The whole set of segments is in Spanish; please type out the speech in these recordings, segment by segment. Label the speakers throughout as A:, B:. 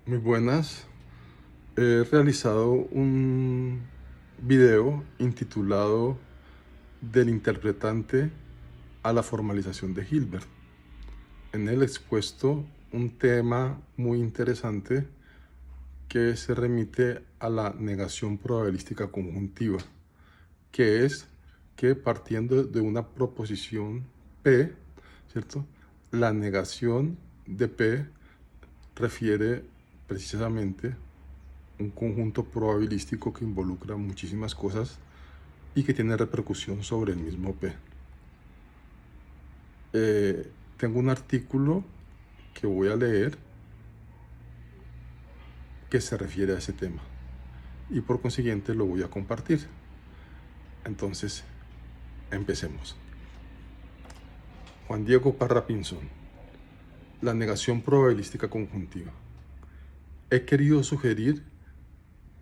A: Muy buenas. He realizado un video intitulado Del interpretante a la formalización de Hilbert. En él he expuesto un tema muy interesante que se remite a la negación probabilística conjuntiva, que es que partiendo de una proposición P, ¿cierto? La negación de P refiere precisamente un conjunto probabilístico que involucra muchísimas cosas y que tiene repercusión sobre el mismo P. Tengo un artículo que voy a leer que se refiere a ese tema y por consiguiente lo voy a compartir. Entonces, empecemos. Juan Diego Parra Pinzón. La negación probabilística conjuntiva. He querido sugerir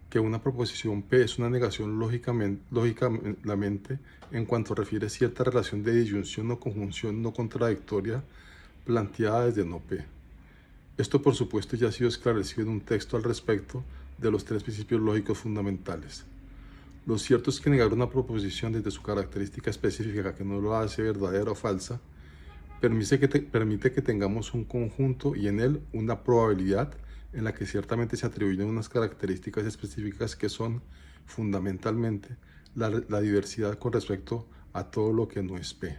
A: que una proposición P es una negación lógicamente en cuanto refiere cierta relación de disyunción o conjunción no contradictoria planteada desde no P. Esto por supuesto ya ha sido esclarecido en un texto al respecto de los tres principios lógicos fundamentales. Lo cierto es que negar una proposición desde su característica específica que no lo hace verdadera o falsa permite que tengamos un conjunto y en él una probabilidad en la que ciertamente se atribuyen unas características específicas que son fundamentalmente la diversidad con respecto a todo lo que no es P.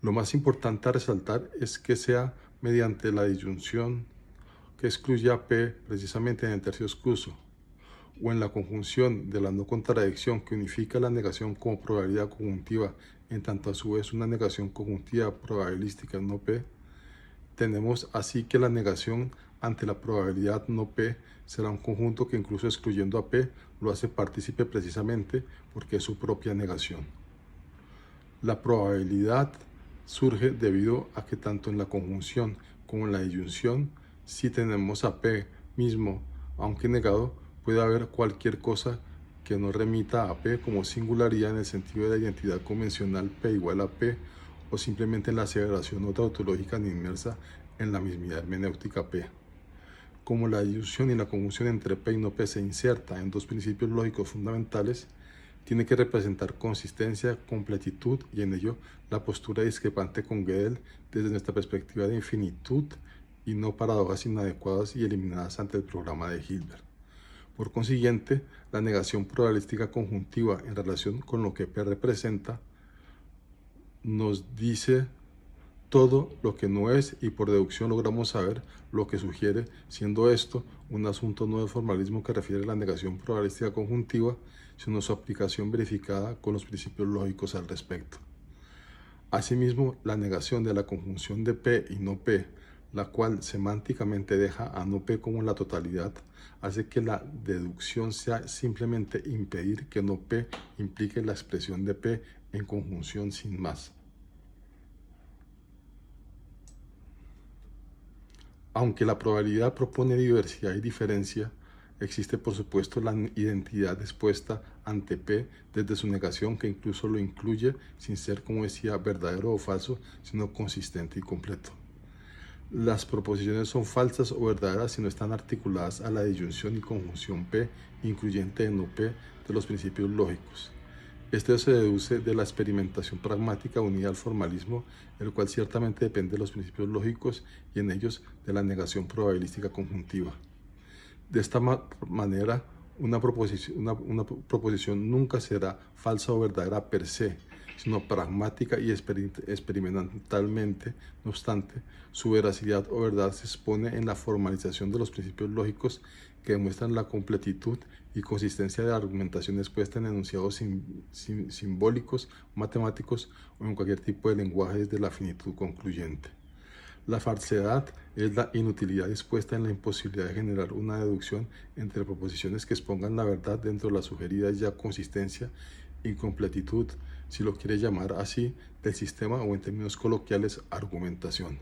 A: Lo más importante a resaltar es que sea mediante la disyunción que excluye a P precisamente en el tercio excluso, o en la conjunción de la no contradicción que unifica la negación como probabilidad conjuntiva en tanto a su vez una negación conjuntiva probabilística no P, tenemos así que la negación ante la probabilidad no P será un conjunto que incluso excluyendo a P lo hace partícipe precisamente porque es su propia negación. La probabilidad surge debido a que tanto en la conjunción como en la disyunción, si tenemos a P mismo, aunque negado, puede haber cualquier cosa que no remita a P como singularidad en el sentido de la identidad convencional P igual a P, o simplemente en la aseveración no tautológica ni inmersa en la mismidad hermenéutica P. Como la disyunción y la conjunción entre P y no P se inserta en dos principios lógicos fundamentales, tiene que representar consistencia, completitud y en ello la postura discrepante con Gödel desde nuestra perspectiva de infinitud y no paradojas inadecuadas y eliminadas ante el programa de Hilbert. Por consiguiente, la negación probabilística conjuntiva en relación con lo que P representa nos dice todo lo que no es y por deducción logramos saber lo que sugiere, siendo esto un asunto no de formalismo que refiere a la negación probabilística conjuntiva, sino su aplicación verificada con los principios lógicos al respecto. Asimismo, la negación de la conjunción de P y no P, la cual semánticamente deja a no P como la totalidad, hace que la deducción sea simplemente impedir que no P implique la expresión de P en conjunción sin más. Aunque la probabilidad propone diversidad y diferencia, existe por supuesto la identidad expuesta ante P desde su negación que incluso lo incluye sin ser, como decía, verdadero o falso, sino consistente y completo. Las proposiciones son falsas o verdaderas si no están articuladas a la disyunción y conjunción P, incluyente en no P, de los principios lógicos. Este se deduce de la experimentación pragmática unida al formalismo, el cual ciertamente depende de los principios lógicos y en ellos de la negación probabilística conjuntiva. De esta manera, una proposición nunca será falsa o verdadera per se, sino pragmática y experimentalmente. No obstante, su veracidad o verdad se expone en la formalización de los principios lógicos que demuestran la completitud y consistencia de la argumentación expuesta en enunciados simbólicos, matemáticos o en cualquier tipo de lenguaje desde la finitud concluyente. La falsedad es la inutilidad expuesta en la imposibilidad de generar una deducción entre proposiciones que expongan la verdad dentro de la sugerida ya consistencia y completitud, si lo quiere llamar así, del sistema o en términos coloquiales, argumentación.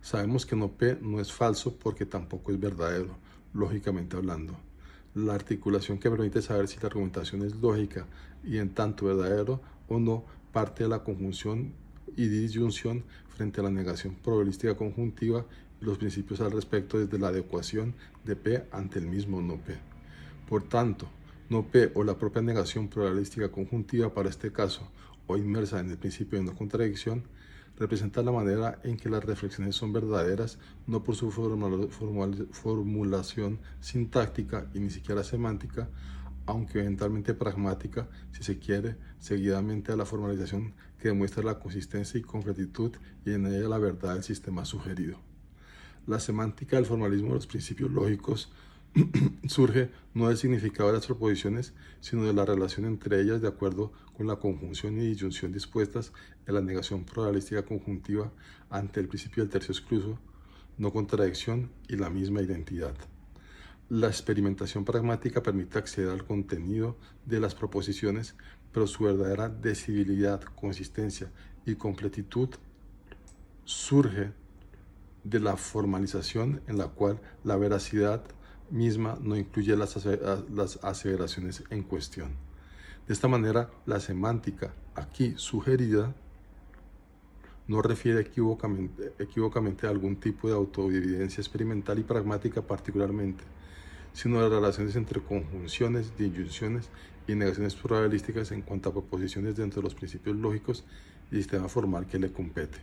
A: Sabemos que no P no es falso porque tampoco es verdadero, lógicamente hablando. La articulación que permite saber si la argumentación es lógica y en tanto verdadero o no parte de la conjunción y disyunción frente a la negación probabilística conjuntiva los principios al respecto desde la adecuación de P ante el mismo no P. Por tanto, no P o la propia negación probabilistica conjuntiva para este caso, o inmersa en el principio de no contradicción, representa la manera en que las reflexiones son verdaderas, no por su formulación sintáctica y ni siquiera semántica, aunque eventualmente pragmática, si se quiere, seguidamente a la formalización que demuestra la consistencia y completitud y en ella la verdad del sistema sugerido. La semántica del formalismo de los principios lógicos surge no del significado de las proposiciones, sino de la relación entre ellas de acuerdo con la conjunción y disyunción dispuestas en la negación probabilística conjuntiva ante el principio del tercio excluso, no contradicción y la misma identidad. La experimentación pragmática permite acceder al contenido de las proposiciones, pero su verdadera decibilidad, consistencia y completitud surge de la formalización en la cual la veracidad misma no incluye las aseveraciones en cuestión. De esta manera, la semántica aquí sugerida no refiere equívocamente a algún tipo de autoevidencia experimental y pragmática particularmente, sino de las relaciones entre conjunciones, disyunciones y negaciones probabilísticas en cuanto a proposiciones dentro de los principios lógicos y sistema formal que le compete.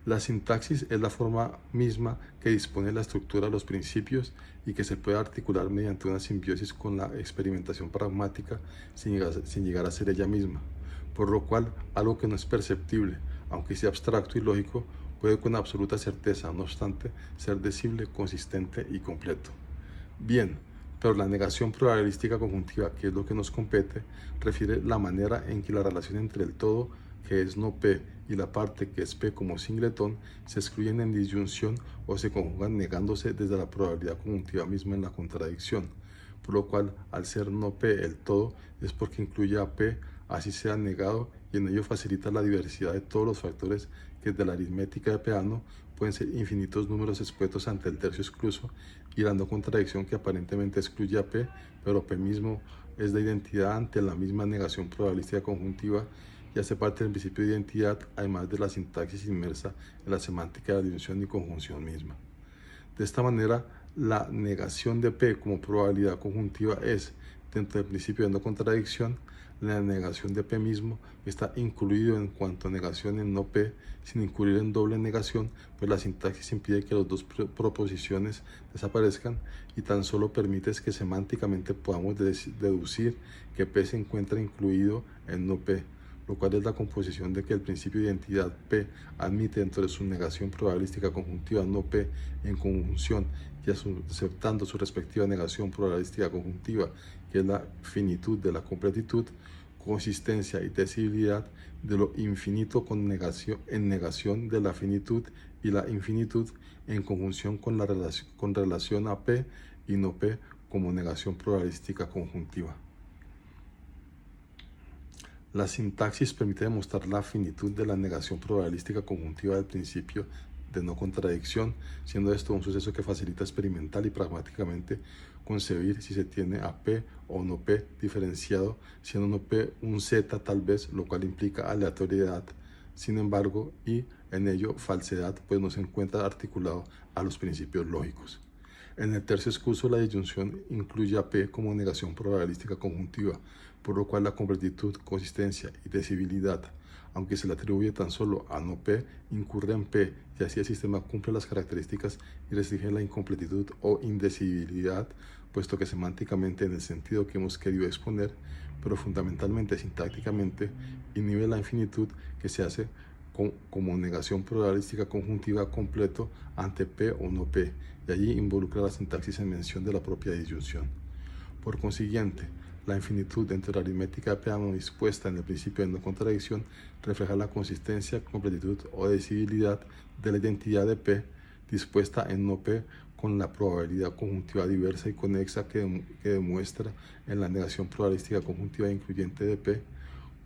A: La sintaxis es la forma misma que dispone la estructura de los principios y que se puede articular mediante una simbiosis con la experimentación pragmática sin llegar a ser ella misma, por lo cual algo que no es perceptible, aunque sea abstracto y lógico, puede con absoluta certeza, no obstante, ser decible, consistente y completo. Bien, pero la negación probabilística conjuntiva, que es lo que nos compete, refiere la manera en que la relación entre el todo, que es no P, y la parte que es P como singletón, se excluyen en disyunción o se conjugan negándose desde la probabilidad conjuntiva misma en la contradicción, por lo cual, al ser no P el todo, es porque incluye a P, así sea negado, y en ello facilita la diversidad de todos los factores que desde la aritmética de Peano pueden ser infinitos números expuestos ante el tercio excluso y la no contradicción que aparentemente excluye a P, pero P mismo es de identidad ante la misma negación probabilística conjuntiva y hace parte del principio de identidad, además de la sintaxis inmersa en la semántica de la disyunción y conjunción misma. De esta manera, la negación de P como probabilidad conjuntiva es, dentro del principio de no contradicción, la negación de P mismo está incluido en cuanto a negación en no P, sin incluir en doble negación, pues la sintaxis impide que las dos proposiciones desaparezcan y tan solo permite que semánticamente podamos deducir que P se encuentra incluido en no P, lo cual es la composición de que el principio de identidad P admite dentro de su negación probabilística conjuntiva no P en conjunción y aceptando su respectiva negación probabilística conjuntiva, que es la finitud de la completitud, consistencia y decibilidad de lo infinito en negación de la finitud y la infinitud en conjunción con relación a P y no P como negación probabilística conjuntiva. La sintaxis permite demostrar la finitud de la negación probabilística conjuntiva del principio de no contradicción, siendo esto un suceso que facilita experimental y pragmáticamente concebir si se tiene a P o no P diferenciado, siendo no P un Z tal vez, lo cual implica aleatoriedad, sin embargo, y en ello falsedad, pues no se encuentra articulado a los principios lógicos. En el tercio excluso, la disyunción incluye a P como negación probabilística conjuntiva, por lo cual la completitud, consistencia y decibilidad, aunque se le atribuye tan solo a no P, incurre en P y así el sistema cumple las características y restringe la incompletitud o indecibilidad, puesto que semánticamente en el sentido que hemos querido exponer, pero fundamentalmente sintácticamente, inhibe la infinitud que se hace como negación probabilística conjuntiva completo ante P o no P, y allí involucra la sintaxis en mención de la propia disyunción. Por consiguiente, la infinitud dentro de la aritmética de Peano dispuesta en el principio de no contradicción refleja la consistencia, completitud o decibilidad de la identidad de P dispuesta en no P con la probabilidad conjuntiva diversa y conexa que demuestra en la negación probabilística conjuntiva incluyente de P,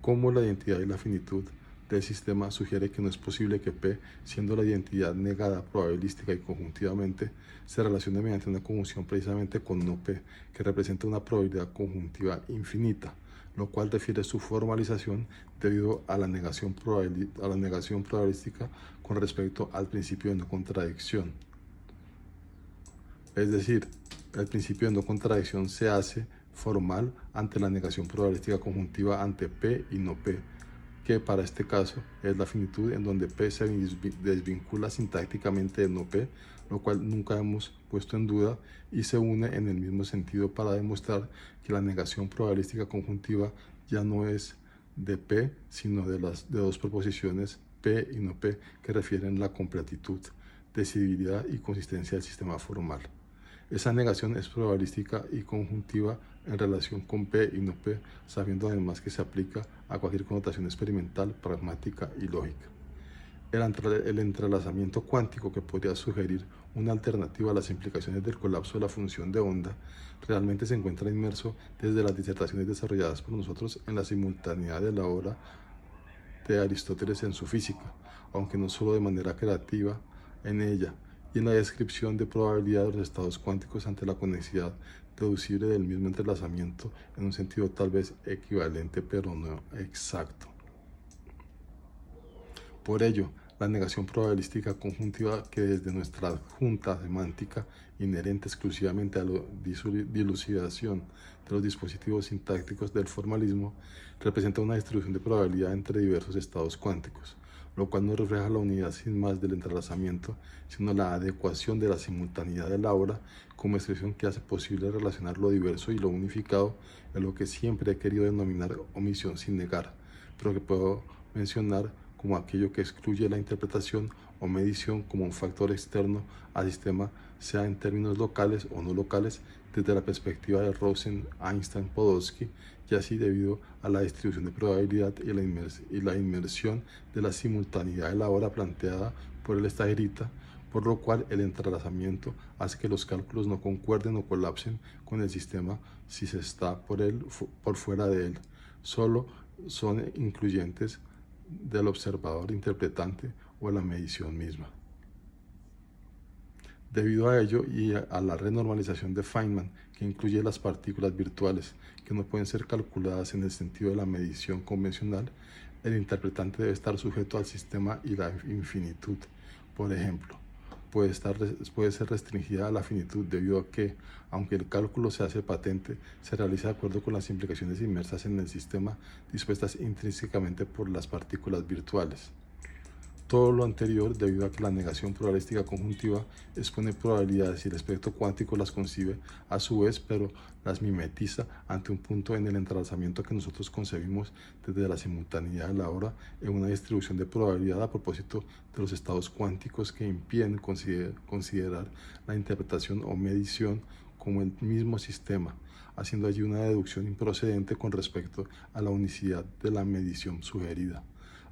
A: como la identidad y la finitud del sistema sugiere que no es posible que P, siendo la identidad negada probabilística y conjuntivamente, se relacione mediante una conjunción precisamente con no P, que representa una probabilidad conjuntiva infinita, lo cual refiere su formalización debido a la negación probabilística con respecto al principio de no contradicción. Es decir, el principio de no contradicción se hace formal ante la negación probabilística conjuntiva ante P y no P, que para este caso es la finitud en donde P se desvincula sintácticamente de no P, lo cual nunca hemos puesto en duda, y se une en el mismo sentido para demostrar que la negación probabilística conjuntiva ya no es de P, sino de dos proposiciones P y no P que refieren la completitud, decidibilidad y consistencia del sistema formal. Esa negación es probabilística y conjuntiva en relación con P y no P, sabiendo además que se aplica a cualquier connotación experimental, pragmática y lógica. El entrelazamiento cuántico, que podría sugerir una alternativa a las implicaciones del colapso de la función de onda, realmente se encuentra inmerso desde las disertaciones desarrolladas por nosotros en la simultaneidad de la obra de Aristóteles en su física, aunque no solo de manera creativa en ella, y en la descripción de probabilidad de los estados cuánticos ante la conexidad deducible del mismo entrelazamiento en un sentido tal vez equivalente pero no exacto. Por ello, la negación probabilística conjuntiva, que desde nuestra adjunta semántica inherente exclusivamente a la dilucidación de los dispositivos sintácticos del formalismo, representa una distribución de probabilidad entre diversos estados cuánticos, lo cual no refleja la unidad sin más del entrelazamiento, sino la adecuación de la simultaneidad de la obra como expresión que hace posible relacionar lo diverso y lo unificado, en lo que siempre he querido denominar omisión sin negar, pero que puedo mencionar como aquello que excluye la interpretación o medición como un factor externo al sistema, sea en términos locales o no locales, desde la perspectiva de Rosen, Einstein, Podolsky, y así debido a la distribución de probabilidad y la inmersión de la simultaneidad de la hora planteada por el Stagirita, por lo cual el entrelazamiento hace que los cálculos no concuerden o colapsen con el sistema si se está por fuera de él. Solo son incluyentes del observador interpretante o la medición misma. Debido a ello y a la renormalización de Feynman, que incluye las partículas virtuales que no pueden ser calculadas en el sentido de la medición convencional, el interpretante debe estar sujeto al sistema y la infinitud. Por ejemplo, puede ser restringida a la finitud debido a que, aunque el cálculo se hace patente, se realiza de acuerdo con las implicaciones inmersas en el sistema dispuestas intrínsecamente por las partículas virtuales. Todo lo anterior debido a que la negación probabilística conjuntiva expone probabilidades y el espectro cuántico las concibe a su vez, pero las mimetiza ante un punto en el entrelazamiento que nosotros concebimos desde la simultaneidad de la hora en una distribución de probabilidad a propósito de los estados cuánticos que impiden considerar la interpretación o medición como el mismo sistema, haciendo allí una deducción improcedente con respecto a la unicidad de la medición sugerida.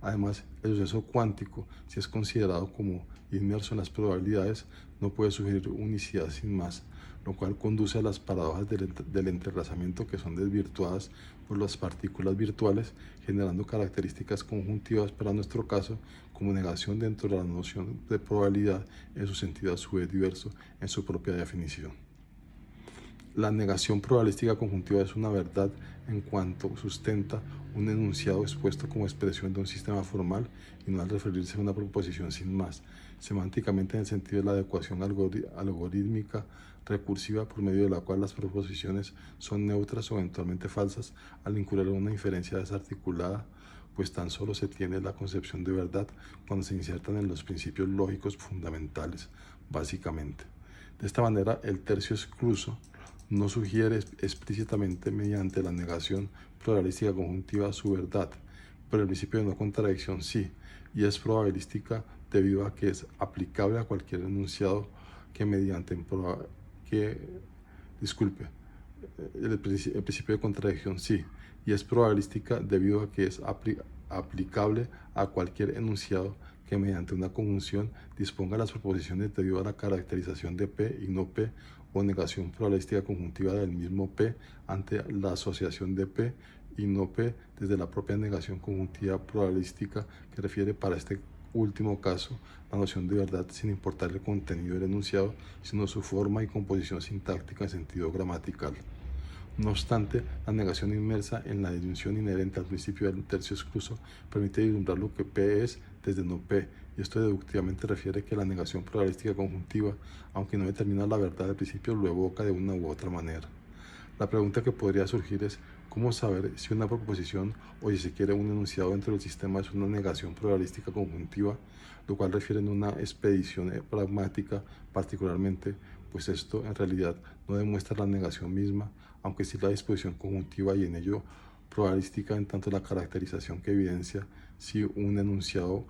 A: Además, el suceso cuántico, si es considerado como inmerso en las probabilidades, no puede sugerir unicidad sin más, lo cual conduce a las paradojas del entrelazamiento, que son desvirtuadas por las partículas virtuales, generando características conjuntivas para nuestro caso como negación dentro de la noción de probabilidad en su sentido a su vez diverso en su propia definición. La negación probabilística conjuntiva es una verdad en cuanto sustenta un enunciado expuesto como expresión de un sistema formal y no al referirse a una proposición sin más, semánticamente en el sentido de la adecuación algorítmica recursiva por medio de la cual las proposiciones son neutras o eventualmente falsas al incurrir en una inferencia desarticulada, pues tan solo se tiene la concepción de verdad cuando se insertan en los principios lógicos fundamentales, básicamente. De esta manera, el tercio excluso no sugiere explícitamente mediante la negación probabilística conjuntiva su verdad, pero el principio de no contradicción sí, y es probabilística debido a que es aplicable a cualquier enunciado que mediante el principio de contradicción sí, y es probabilística debido a que es aplicable a cualquier enunciado que mediante una conjunción disponga las proposiciones debido a la caracterización de P y no P, o negación probabilística conjuntiva del mismo P ante la asociación de P y no P desde la propia negación conjuntiva probabilística, que refiere para este último caso la noción de verdad sin importar el contenido del enunciado, sino su forma y composición sintáctica en sentido gramatical. No obstante, la negación inmersa en la disyunción inherente al principio del tercio excluso permite vislumbrar lo que P es desde no P, y esto deductivamente refiere que la negación probabilística conjuntiva, aunque no determina la verdad del principio, lo evoca de una u otra manera. La pregunta que podría surgir es, ¿cómo saber si una proposición o si se quiere un enunciado dentro del sistema es una negación probabilística conjuntiva, lo cual refiere a una expedición pragmática particularmente, pues esto en realidad no demuestra la negación misma, aunque sí la disposición conjuntiva y en ello probabilística en tanto la caracterización que evidencia si un enunciado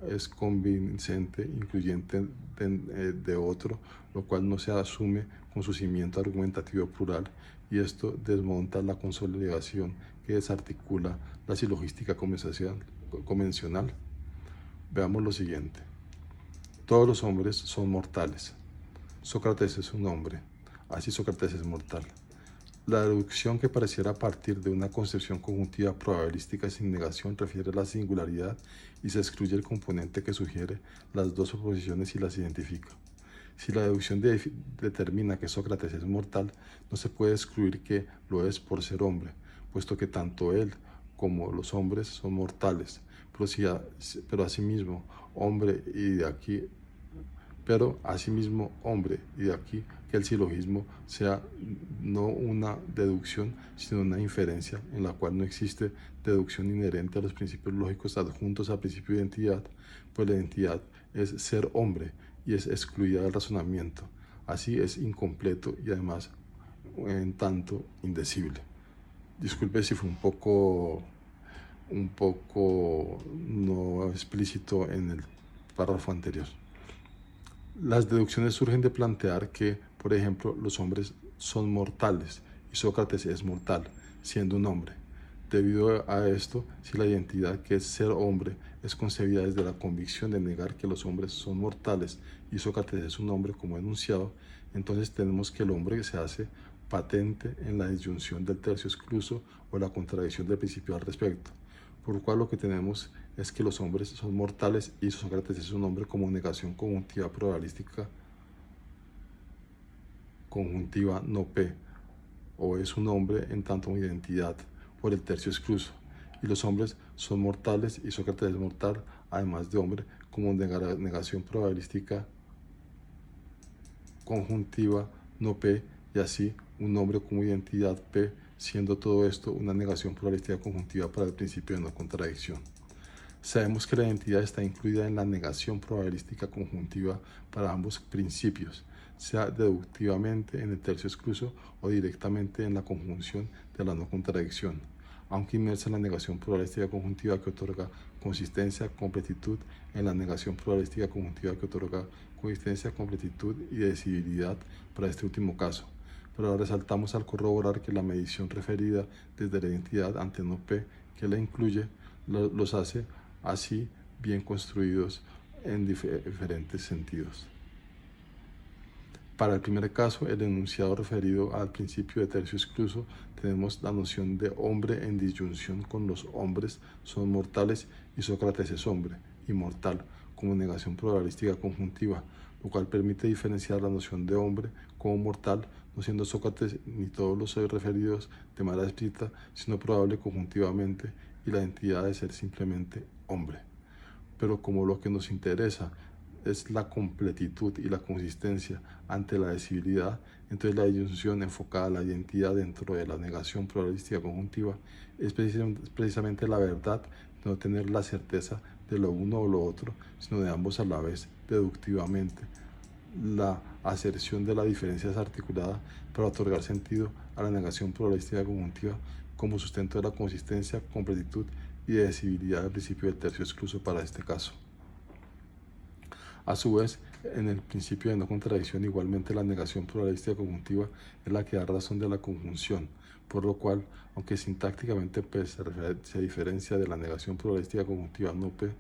A: es convincente, incluyente de otro, lo cual no se asume con su cimiento argumentativo plural, y esto desmonta la consolidación que desarticula la silogística convencional. Veamos lo siguiente. Todos los hombres son mortales. Sócrates es un hombre, así Sócrates es mortal. La deducción que pareciera partir de una concepción conjuntiva probabilística sin negación refiere a la singularidad y se excluye el componente que sugiere las dos proposiciones y las identifica. Si la deducción determina que Sócrates es mortal, no se puede excluir que lo es por ser hombre, puesto que tanto él como los hombres son mortales, pero asimismo hombre y de aquí que el silogismo sea no una deducción, sino una inferencia en la cual no existe deducción inherente a los principios lógicos adjuntos al principio de identidad, pues la identidad es ser hombre y es excluida del razonamiento. Así es incompleto y además en tanto indecible. Disculpe si fue un poco no explícito en el párrafo anterior. Las deducciones surgen de plantear que, por ejemplo, los hombres son mortales y Sócrates es mortal, siendo un hombre. Debido a esto, si la identidad que es ser hombre es concebida desde la convicción de negar que los hombres son mortales y Sócrates es un hombre como enunciado, entonces tenemos que el hombre se hace patente en la disyunción del tercio excluso o la contradicción del principio al respecto, por lo cual lo que tenemos es que los hombres son mortales y Sócrates es un hombre como negación conjuntiva probabilística conjuntiva no P, o es un hombre en tanto identidad por el tercio excluso, y los hombres son mortales y Sócrates es mortal, además de hombre, como negación probabilística conjuntiva no P, y así un hombre como identidad P, siendo todo esto una negación probabilística conjuntiva para el principio de no contradicción. Sabemos que la identidad está incluida en la negación probabilística conjuntiva para ambos principios, sea deductivamente en el tercio excluso o directamente en la conjunción de la no contradicción, aunque inmersa en la negación probabilística conjuntiva que otorga consistencia, completitud, en la negación probabilística conjuntiva que otorga consistencia, completitud y decidibilidad para este último caso. Pero resaltamos al corroborar que la medición referida desde la identidad ante no P que la incluye los hace así bien construidos en diferentes sentidos. Para el primer caso, el enunciado referido al principio de tercio excluso, tenemos la noción de hombre en disyunción con los hombres son mortales y Sócrates es hombre, inmortal, como negación probabilística conjuntiva, lo cual permite diferenciar la noción de hombre como mortal, no siendo Sócrates ni todos los referidos de manera explícita, sino probable conjuntivamente, y la entidad de ser simplemente hombre. Pero como lo que nos interesa es la completitud y la consistencia ante la decibilidad, entonces la disyunción enfocada a la identidad dentro de la negación probabilística conjuntiva es precisamente la verdad de no tener la certeza de lo uno o lo otro, sino de ambos a la vez, deductivamente. La aserción de la diferencia es articulada para otorgar sentido a la negación probabilística conjuntiva como sustento de la consistencia, completitud y decibilidad del principio del tercio excluso para este caso. A su vez, en el principio de no contradicción, igualmente la negación probabilística conjuntiva es la que da razón de la conjunción, por lo cual, aunque sintácticamente P se diferencia de la negación probabilística conjuntiva no P,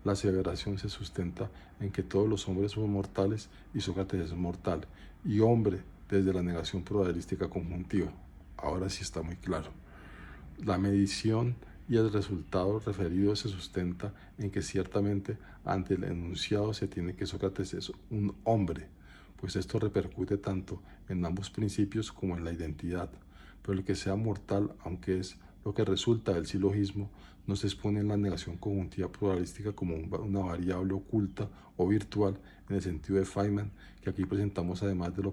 A: la aseveración se sustenta en que todos los hombres son mortales y Sócrates es mortal, y hombre desde la negación probabilística conjuntiva. Ahora sí está muy claro. La medición y el resultado referido se sustenta en que ciertamente ante el enunciado se tiene que Sócrates es un hombre, pues esto repercute tanto en ambos principios como en la identidad, pero el que sea mortal, aunque es Lo que resulta del silogismo nos expone en la negación conjuntiva probabilística como una variable oculta o virtual en el sentido de Feynman, que aquí presentamos además de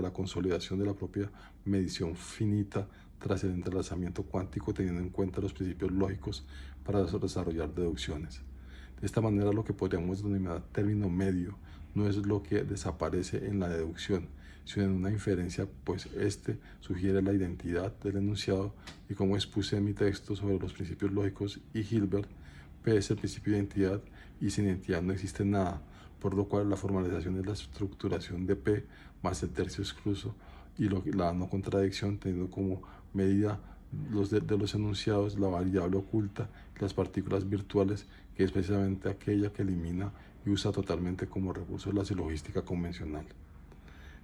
A: la consolidación de la propia medición finita tras el entrelazamiento cuántico, teniendo en cuenta los principios lógicos para desarrollar deducciones. De esta manera, lo que podríamos denominar término medio no es lo que desaparece en la deducción, sino en una inferencia, pues este sugiere la identidad del enunciado, y como expuse en mi texto sobre los principios lógicos y Hilbert, P es el principio de identidad y sin identidad no existe nada, por lo cual la formalización es la estructuración de P más el tercio excluso y la no contradicción, teniendo como medida de los enunciados la variable oculta y las partículas virtuales, que es precisamente aquella que elimina y usa totalmente como recurso la silogística convencional.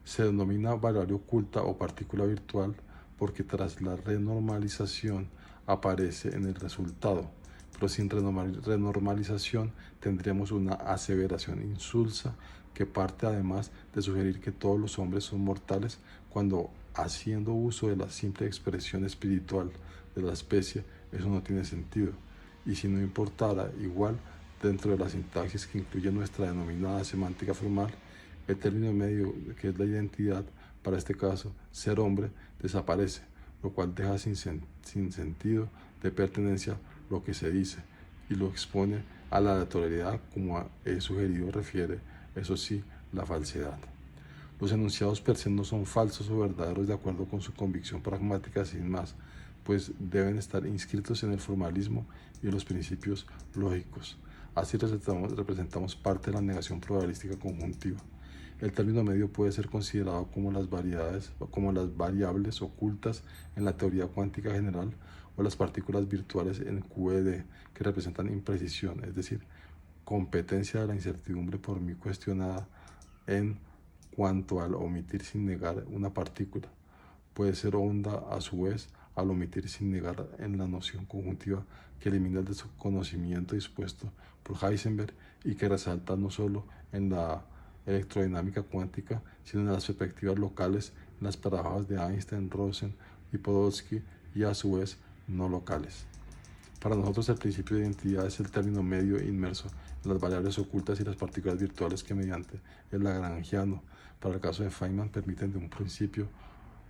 A: Se denomina variable oculta o partícula virtual porque tras la renormalización aparece en el resultado, pero sin renormalización tendremos una aseveración insulsa que parte además de sugerir que todos los hombres son mortales, cuando, haciendo uso de la simple expresión espiritual de la especie, eso no tiene sentido. Y si no importara, igual, dentro de la sintaxis que incluye nuestra denominada semántica formal, el término medio, que es la identidad, para este caso, ser hombre, desaparece, lo cual deja sin sentido de pertenencia lo que se dice y lo expone a la aleatoriedad, como he sugerido refiere, eso sí, la falsedad. Los enunciados per se no son falsos o verdaderos de acuerdo con su convicción pragmática sin más, pues deben estar inscritos en el formalismo y en los principios lógicos. Así representamos parte de la negación probabilística conjuntiva. El término medio puede ser considerado como las variables ocultas en la teoría cuántica general o las partículas virtuales en QED, que representan imprecisión, es decir, competencia de la incertidumbre por mí cuestionada en cuanto al omitir sin negar una partícula. Puede ser onda a su vez al omitir sin negar en la noción conjuntiva que elimina el desconocimiento dispuesto por Heisenberg y que resalta no solo en la electrodinámica cuántica, sino en las perspectivas locales, en las paradojas de Einstein, Rosen y Podolsky, y a su vez no locales. Para nosotros el principio de identidad es el término medio inmerso en las variables ocultas y las partículas virtuales que mediante el lagrangiano, para el caso de Feynman, permiten de un principio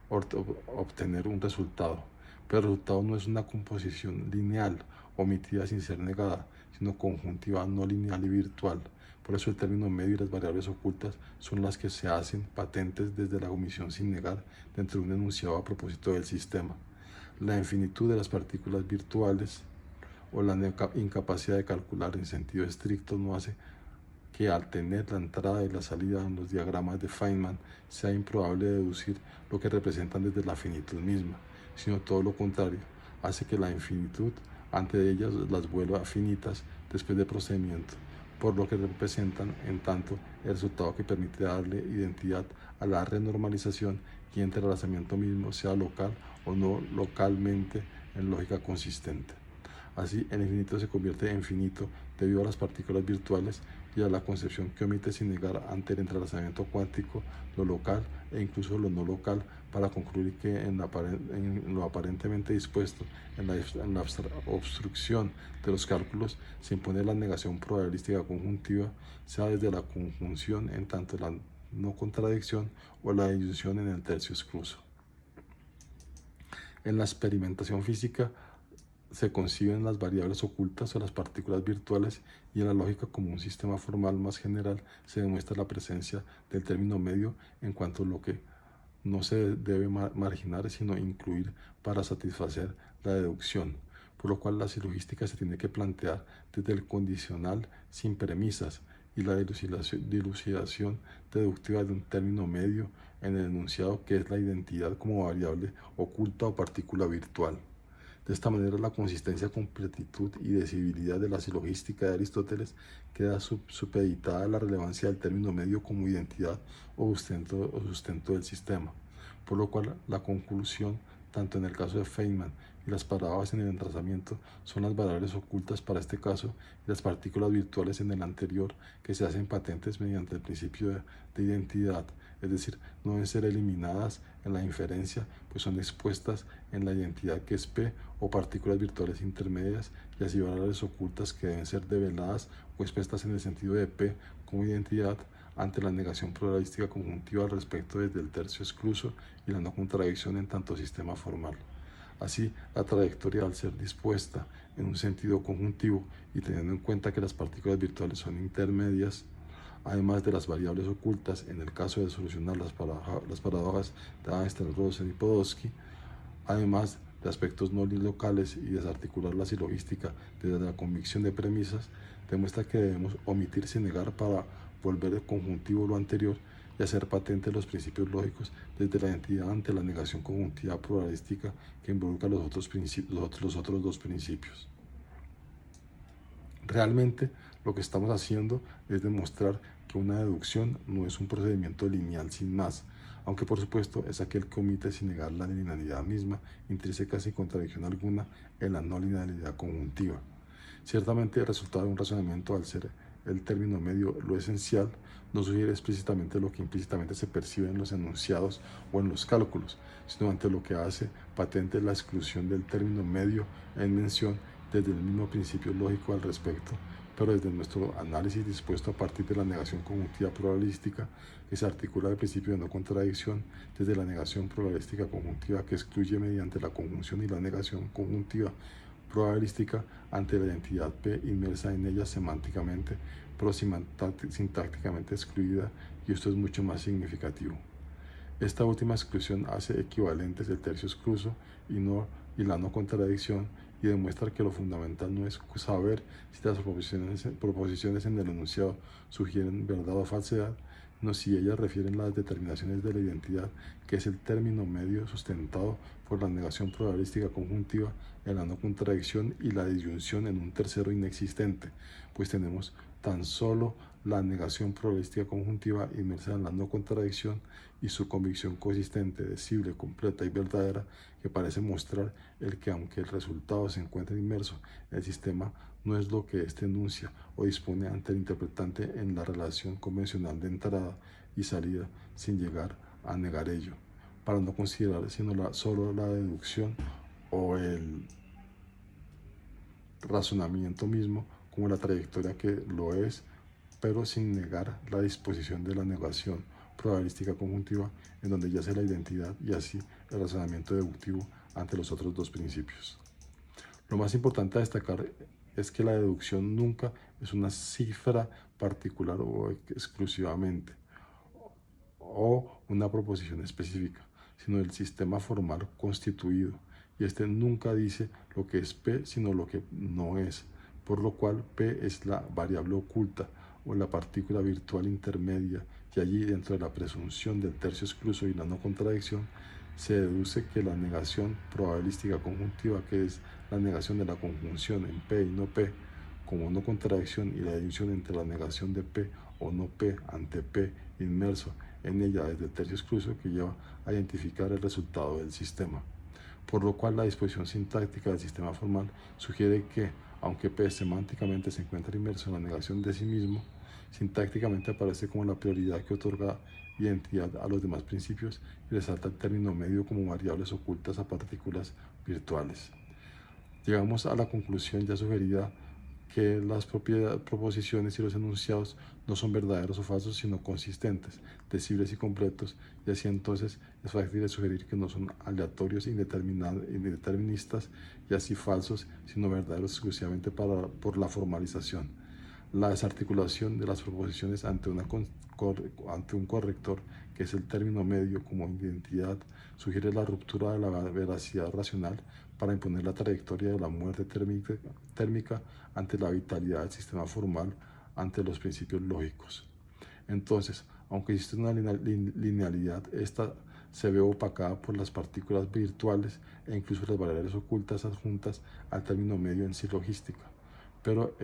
A: obtener un resultado. Pero el resultado no es una composición lineal, omitida sin ser negada, sino conjuntiva, no lineal y virtual. Por eso el término medio y las variables ocultas son las que se hacen patentes desde la omisión sin negar dentro de un enunciado a propósito del sistema. La infinitud de las partículas virtuales o la incapacidad de calcular en sentido estricto no hace que al tener la entrada y la salida en los diagramas de Feynman sea improbable deducir lo que representan desde la finitud misma, sino todo lo contrario, hace que la infinitud ante ellas las vuelva finitas después del procedimiento, por lo que representan en tanto el resultado que permite darle identidad a la renormalización y entrelazamiento mismo, sea local o no localmente, en lógica consistente. Así, el infinito se convierte en finito debido a las partículas virtuales y a la concepción que omite sin negar ante el entrelazamiento cuántico lo local e incluso lo no local, para concluir que en lo aparentemente dispuesto, en la obstrucción de los cálculos, se impone la negación probabilística conjuntiva, sea desde la conjunción en tanto la no contradicción o la disyunción en el tercio excluso. En la experimentación física se conciben las variables ocultas o las partículas virtuales, y en la lógica como un sistema formal más general se demuestra la presencia del término medio en cuanto a lo que no se debe marginar sino incluir para satisfacer la deducción, por lo cual la silogística se tiene que plantear desde el condicional sin premisas y la dilucidación deductiva de un término medio en el enunciado, que es la identidad como variable oculta o partícula virtual. De esta manera, la consistencia, completitud y decibilidad de la silogística de Aristóteles queda supeditada a la relevancia del término medio como identidad o sustento del sistema, por lo cual la conclusión tanto en el caso de Feynman y las paradojas en el enlazamiento son las variables ocultas para este caso y las partículas virtuales en el anterior que se hacen patentes mediante el principio de identidad, es decir, no deben ser eliminadas en la inferencia, pues son expuestas en la identidad que es P o partículas virtuales intermedias y así variables ocultas que deben ser develadas o expuestas en el sentido de P como identidad ante la negación probabilística conjuntiva al respecto desde el tercio excluso y la no contradicción en tanto sistema formal. Así, la trayectoria, al ser dispuesta en un sentido conjuntivo y teniendo en cuenta que las partículas virtuales son intermedias, además de las variables ocultas en el caso de solucionar las paradojas de Einstein, Rosen y Podolsky, además de aspectos no locales y desarticular la silogística desde la convicción de premisas, demuestra que debemos omitir sin negar para volver conjuntivo lo anterior y hacer patentes los principios lógicos desde la identidad ante la negación conjuntiva probabilística que involucra los otros dos principios. Realmente lo que estamos haciendo es demostrar que una deducción no es un procedimiento lineal sin más, aunque por supuesto es aquel que omite sin negar la linealidad misma, intrínseca sin contradicción alguna en la no linealidad conjuntiva. Ciertamente el resultado de un razonamiento, al ser el término medio lo esencial, no sugiere explícitamente lo que implícitamente se percibe en los enunciados o en los cálculos, sino ante lo que hace patente la exclusión del término medio en mención desde el mismo principio lógico al respecto, pero desde nuestro análisis dispuesto a partir de la negación conjuntiva probabilística que se articula del principio de no contradicción, desde la negación probabilística conjuntiva que excluye mediante la conjunción y la negación conjuntiva probabilística ante la identidad P inmersa en ella semánticamente, pero sintácticamente excluida, y esto es mucho más significativo. Esta última exclusión hace equivalentes el tercio excluso y la no contradicción y demuestra que lo fundamental no es saber si las proposiciones en el enunciado sugieren verdad o falsedad, sino si ellas refieren las determinaciones de la identidad, que es el término medio sustentado por la negación probabilística conjuntiva en la no contradicción y la disyunción en un tercero inexistente, pues tenemos tan solo la negación probabilística conjuntiva inmersa en la no contradicción y su convicción consistente, decible, completa y verdadera, que parece mostrar el que aunque el resultado se encuentre inmerso en el sistema, no es lo que éste enuncia o dispone ante el interpretante en la relación convencional de entrada y salida, sin llegar a negar ello, para no considerar sino solo la deducción o el razonamiento mismo como la trayectoria que lo es, pero sin negar la disposición de la negación probabilística conjuntiva en donde yace la identidad y así el razonamiento deductivo ante los otros dos principios. Lo más importante a destacar es que la deducción nunca es una cifra particular o exclusivamente o una proposición específica, sino el sistema formal constituido, y este nunca dice lo que es P, sino lo que no es, por lo cual P es la variable oculta o la partícula virtual intermedia, y allí dentro de la presunción del tercio excluso y la no contradicción se deduce que la negación probabilística conjuntiva, que es la negación de la conjunción en P y no P como no contradicción, y la división entre la negación de P o no P ante P inmerso en ella desde el tercio excluso, que lleva a identificar el resultado del sistema. Por lo cual la disposición sintáctica del sistema formal sugiere que, aunque P semánticamente se encuentra inmerso en la negación de sí mismo, sintácticamente aparece como la prioridad que otorga identidad a los demás principios y resalta el término medio como variables ocultas a partículas virtuales. Llegamos a la conclusión ya sugerida que las proposiciones y los enunciados no son verdaderos o falsos, sino consistentes, decibles y completos, y así entonces es fácil de sugerir que no son aleatorios, indeterministas, y así falsos, sino verdaderos exclusivamente por la formalización. La desarticulación de las proposiciones ante un corrector, que es el término medio como identidad, sugiere la ruptura de la veracidad racional para imponer la trayectoria de la muerte térmica ante la vitalidad del sistema formal, ante los principios lógicos. Entonces, aunque existe una linealidad, esta se ve opacada por las partículas virtuales e incluso las variables ocultas adjuntas al término medio en silogística, pero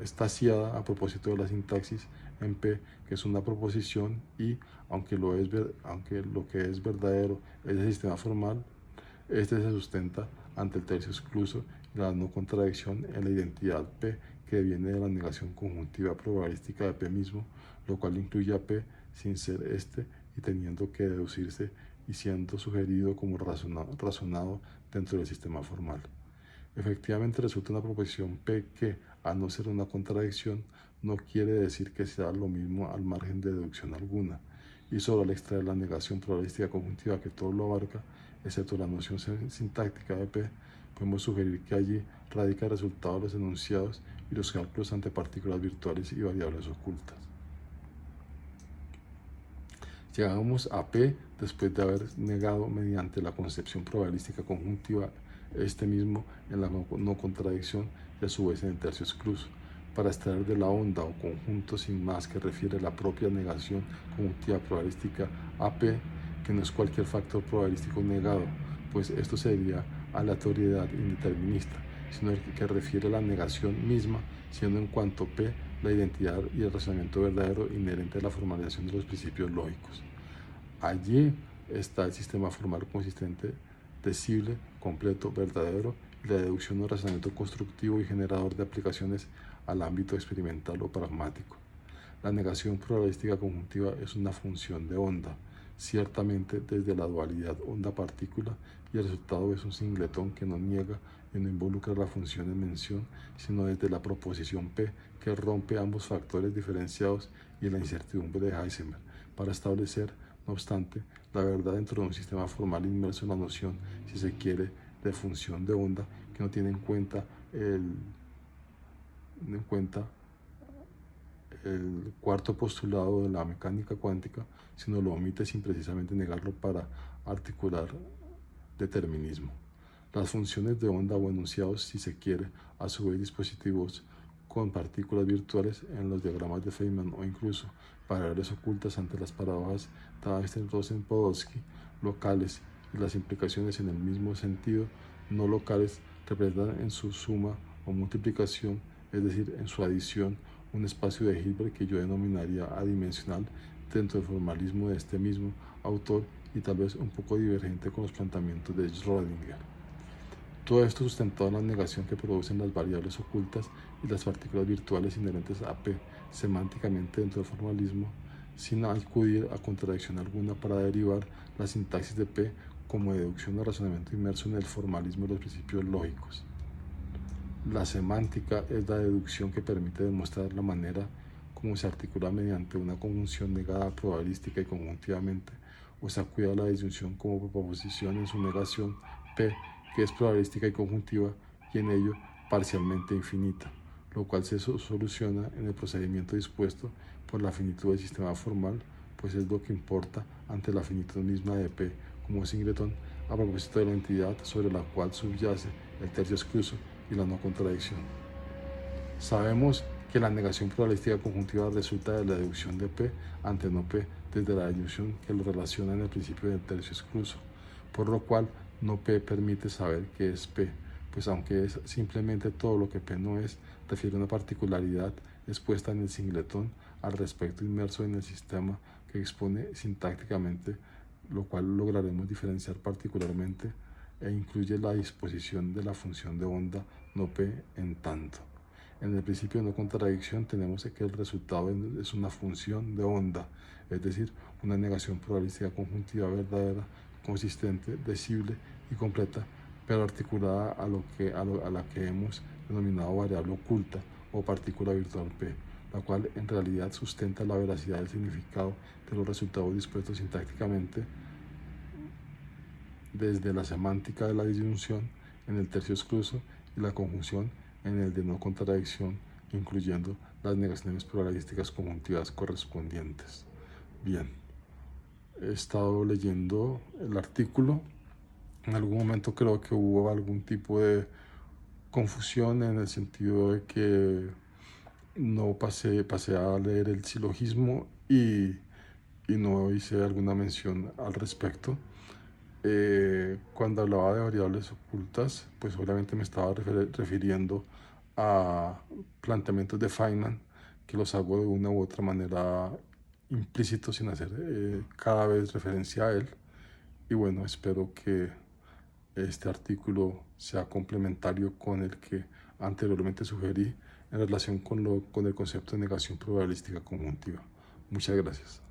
A: estaciada a propósito de la sintaxis en P, que es una proposición, y aunque lo que es verdadero es el sistema formal, este se sustenta ante el tercio excluso y la no contradicción en la identidad P, que viene de la negación conjuntiva probabilística de P mismo, lo cual incluye a P sin ser este y teniendo que deducirse y siendo sugerido como razonado dentro del sistema formal. Efectivamente resulta una proposición P que, a no ser una contradicción, no quiere decir que sea lo mismo al margen de deducción alguna, y solo al extraer la negación probabilística conjuntiva que todo lo abarca, excepto la noción sintáctica de P, podemos sugerir que allí radica el resultado de los enunciados y los cálculos ante partículas virtuales y variables ocultas. Llegamos a P después de haber negado mediante la concepción probabilística conjuntiva este mismo en la no contradicción y a su vez en el tercio excluso, para extraer de la onda o conjunto sin más que refiere la propia negación conjuntiva probabilística a P, que no es cualquier factor probabilístico negado, pues esto sería aleatoriedad indeterminista, sino que refiere a la negación misma, siendo en cuanto P la identidad y el razonamiento verdadero inherente a la formalización de los principios lógicos. Allí está el sistema formal consistente, decible, completo, verdadero, y la deducción o razonamiento constructivo y generador de aplicaciones al ámbito experimental o pragmático. La negación probabilística conjuntiva es una función de onda, ciertamente desde la dualidad onda-partícula, y el resultado es un singletón que no niega y no involucra la función en mención, sino desde la proposición P, que rompe ambos factores diferenciados y la incertidumbre de Heisenberg, para establecer, no obstante, la verdad dentro de un sistema formal inmerso en la noción, si se quiere, de función de onda, que no tiene en cuenta el cuarto postulado de la mecánica cuántica, sino lo omite sin precisamente negarlo para articular determinismo. Las funciones de onda o enunciados, si se quiere, a su vez dispositivos con partículas virtuales en los diagramas de Feynman o incluso variables ocultas ante las paradojas de Einstein-Rosen-Podolsky, locales y las implicaciones en el mismo sentido, no locales, representan en su suma o multiplicación, es decir, en su adición, un espacio de Hilbert que yo denominaría adimensional dentro del formalismo de este mismo autor y tal vez un poco divergente con los planteamientos de Schrödinger. Todo esto sustentado en la negación que producen las variables ocultas y las partículas virtuales inherentes a P semánticamente dentro del formalismo, sin acudir a contradicción alguna para derivar la sintaxis de P como deducción o razonamiento inmerso en el formalismo de los principios lógicos. La semántica es la deducción que permite demostrar la manera como se articula mediante una conjunción negada probabilística y conjuntivamente, o se acude a la disyunción como proposición en su negación P, que es probabilística y conjuntiva, y en ello parcialmente infinita, lo cual se soluciona en el procedimiento dispuesto por la finitud del sistema formal, pues es lo que importa ante la finitud misma de P como singletón a propósito de la entidad sobre la cual subyace el tercio excluso y la no contradicción. Sabemos que la negación probabilística conjuntiva resulta de la deducción de P ante no P desde la deducción que lo relaciona en el principio del tercio excluso, por lo cual no P permite saber qué es P, pues aunque es simplemente todo lo que P no es, refiere a una particularidad expuesta en el singletón al respecto inmerso en el sistema que expone sintácticamente, lo cual lograremos diferenciar particularmente e incluye la disposición de la función de onda no P en tanto. En el principio de no contradicción tenemos que el resultado es una función de onda, es decir, una negación probabilística conjuntiva verdadera, consistente, decible y completa, pero articulada a la que hemos denominado variable oculta o partícula virtual P, la cual en realidad sustenta la veracidad del significado de los resultados dispuestos sintácticamente desde la semántica de la disyunción en el tercio excluso y la conjunción en el de no contradicción, incluyendo las negaciones probabilísticas conjuntivas correspondientes. Bien, he estado leyendo el artículo. En algún momento creo que hubo algún tipo de confusión en el sentido de que no pasé a leer el silogismo y no hice alguna mención al respecto. Cuando hablaba de variables ocultas, pues obviamente me estaba refiriendo a planteamientos de Feynman que los hago de una u otra manera implícitos sin hacer cada vez referencia a él. Y bueno, espero que este artículo sea complementario con el que anteriormente sugerí en relación con el concepto de negación probabilística conjuntiva. Muchas gracias.